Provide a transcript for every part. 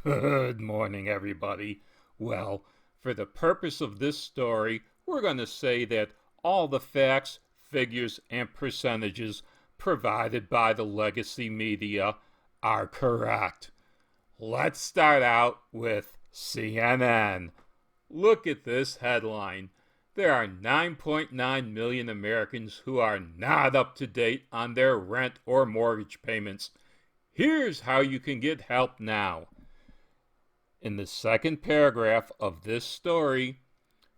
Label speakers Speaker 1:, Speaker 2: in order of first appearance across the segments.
Speaker 1: Good morning, everybody. Well, for the purpose of this story, we're going to say that all the facts, figures, and percentages provided by the legacy media are correct. Let's start out with CNN. Look at this headline. There are 9.9 million Americans who are not up to date on their rent or mortgage payments. Here's how you can get help now. In the second paragraph of this story,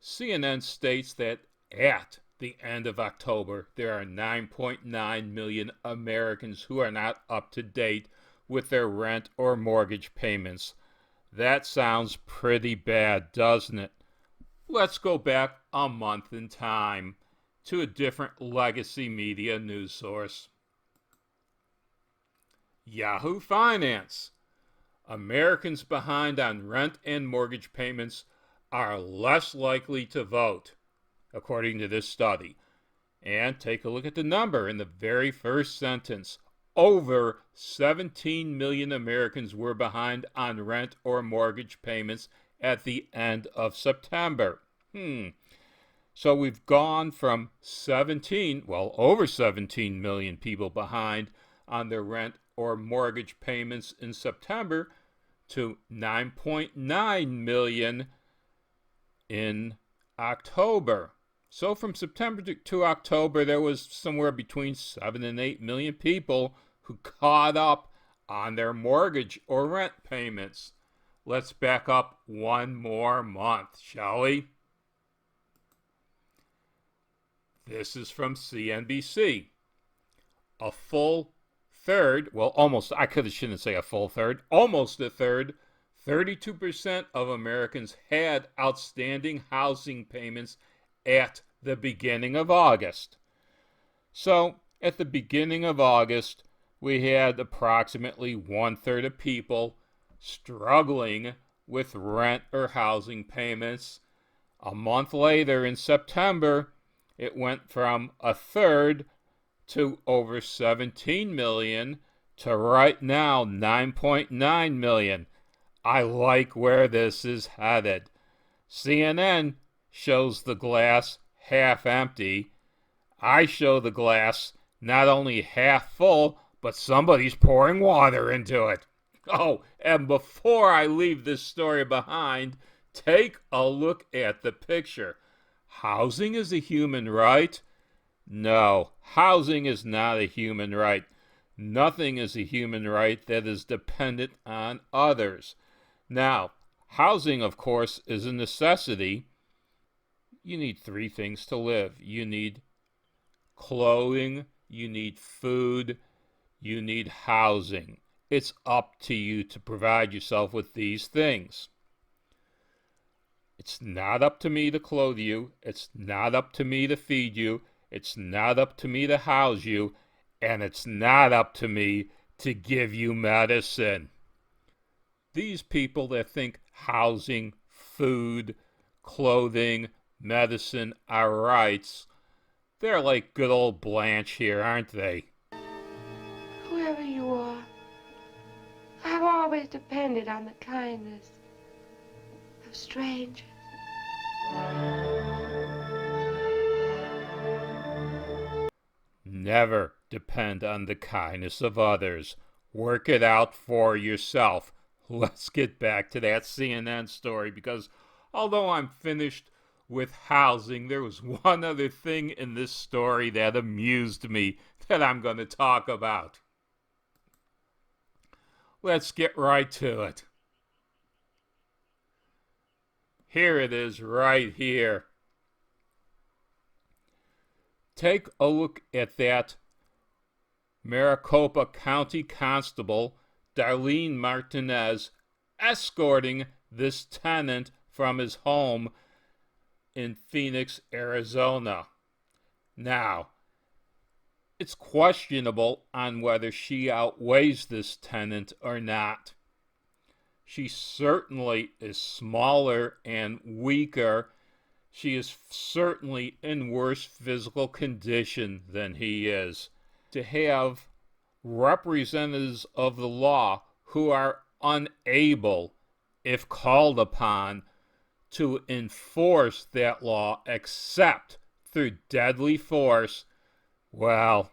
Speaker 1: CNN states that at the end of October, there are 9.9 million Americans who are not up to date with their rent or mortgage payments. That sounds pretty bad, doesn't it? Let's go back a month in time to a different legacy media news source. Yahoo Finance. Americans behind on rent and mortgage payments are less likely to vote, according to this study. And take a look at the number in the very first sentence. Over 17 million Americans were behind on rent or mortgage payments at the end of September. So we've gone from over 17 million people behind on their rent or mortgage payments in September to 9.9 million in October. So from September to October, there was somewhere between 7 and 8 million people who caught up on their mortgage or rent payments. Let's back up one more month, shall we? This is from CNBC. A full third, well, almost, shouldn't say a full third, almost a third, 32% of Americans had outstanding housing payments at the beginning of August. So, at the beginning of August, we had approximately 1/3 of people struggling with rent or housing payments. A month later, in September, it went from a third to over 17 million to right now 9.9 million. I like where this is headed. CNN shows the glass half empty. I show the glass not only half full, but somebody's pouring water into it. Oh, and before I leave this story behind, take a look at the picture. Housing is a human right? No, housing is not a human right. Nothing is a human right that is dependent on others. Now, housing, of course, is a necessity. You need 3 things to live. You need clothing, you need food, you need housing. It's up to you to provide yourself with these things. It's not up to me to clothe you. It's not up to me to feed you. It's not up to me to house you, and it's not up to me to give you medicine. These people that think housing, food, clothing, medicine are rights, they're like good old Blanched here, aren't they?
Speaker 2: Whoever you are, I've always depended on the kindness of strangers.
Speaker 1: Never depend on the kindness of others. Work it out for yourself. Let's get back to that CNN story, because although I'm finished with housing, there was one other thing in this story that amused me that I'm going to talk about. Let's get right to it. Here it is, right here. Take a look at that Maricopa County Constable, Darlene Martinez, escorting this tenant from his home in Phoenix, Arizona. Now, it's questionable on whether she outweighs this tenant or not. She certainly is smaller and weaker. She is certainly in worse physical condition than he is. To have representatives of the law who are unable, if called upon, to enforce that law except through deadly force, well,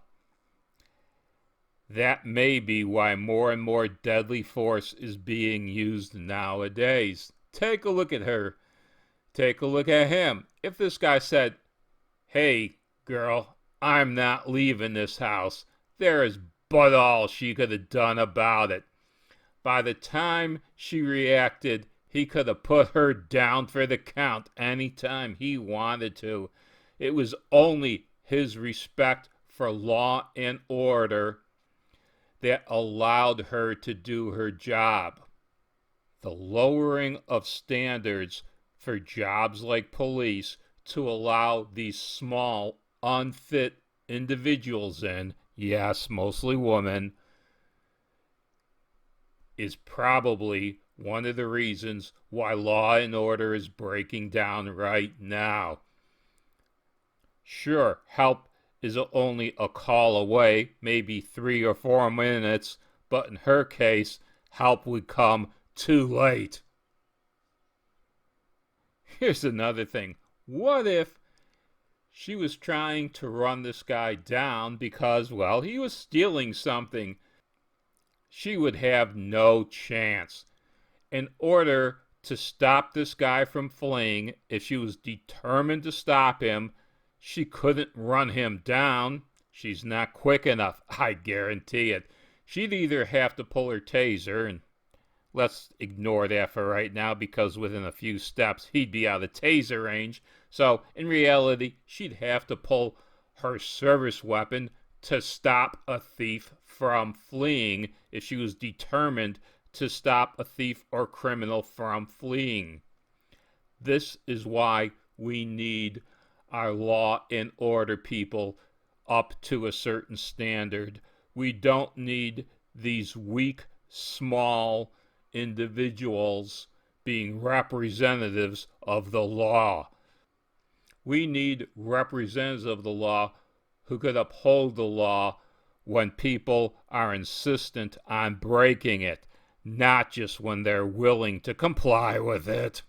Speaker 1: that may be why more and more deadly force is being used nowadays. Take a look at her. Take a look at him. If this guy said, "Hey, girl, I'm not leaving this house," there is but all she could have done about it. By the time she reacted, he could have put her down for the count anytime he wanted to. It was only his respect for law and order that allowed her to do her job. The lowering of standards for jobs like police to allow these small, unfit individuals in, yes, mostly women, is probably one of the reasons why law and order is breaking down right now. Sure, help is only a call away, maybe 3 or 4 minutes, but in her case, help would come too late. Here's another thing. What if she was trying to run this guy down because, well, he was stealing something? She would have no chance. In order to stop this guy from fleeing, if she was determined to stop him, she couldn't run him down. She's not quick enough, I guarantee it. She'd either have to pull her taser, and let's ignore that for right now because within a few steps he'd be out of taser range. So in reality, she'd have to pull her service weapon to stop a thief from fleeing if she was determined to stop a thief or criminal from fleeing. This is why we need our law and order people up to a certain standard. We don't need these weak, small individuals being representatives of the law. We need representatives of the law who could uphold the law when people are insistent on breaking it, not just when they're willing to comply with it.